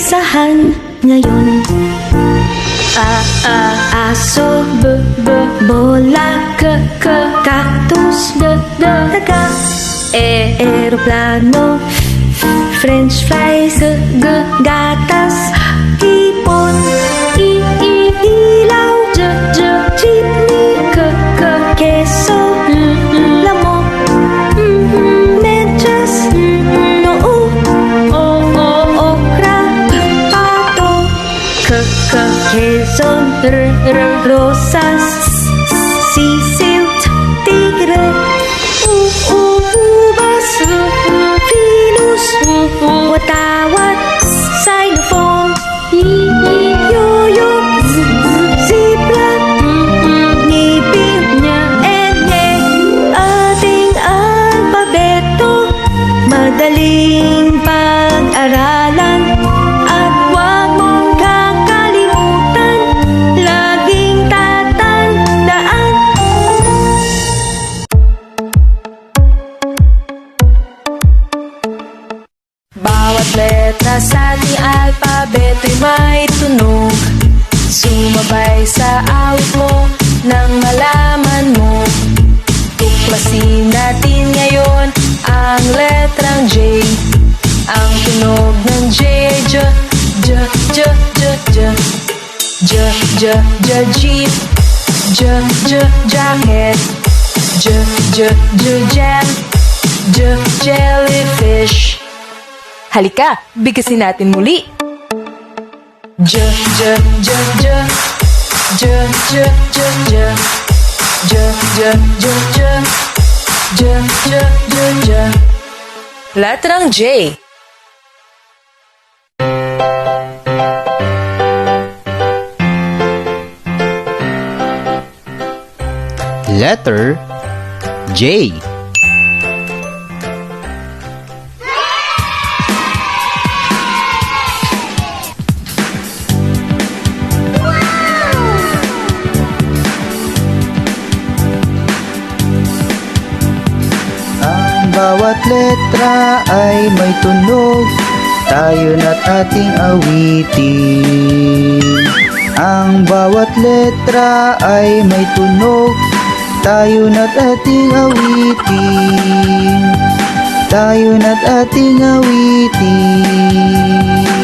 umpisahan ngayon. Aso, bola, cactus, daga, eroplano, french fries, gatas, hipon, ilaw, jeepney, keso, lamok, medyas, noo, okra, pato, quezon, rosas, sisiw, tigre, ubas, venus, watawat, xylophone, yoyo, zebra, ngipin, ating alpabeto, madaling pag-aralan, at huwag mong kakalimutan, laging tatandaan. Bawat letra sa ating alpabeto'y may tunog. Sumabay sa awit mo nang malaman mo. Tuklasin natin ngayon ang letrang J. Ang tunog ng J ay J, J, J, J, J. J, J, J, jeep. J, J, jacket. J, J, J, jam. J, jellyfish. Halika, bigkasin natin muli. J, J, J, J. J, J, J, J. J, J, J, J. J, J, J, J. Letrang J. Letter J. Bawat letra ay may tunog, tayo na't ating awitin. Ang bawat letra ay may tunog, tayo na't ating awitin. Tayo na't ating awitin.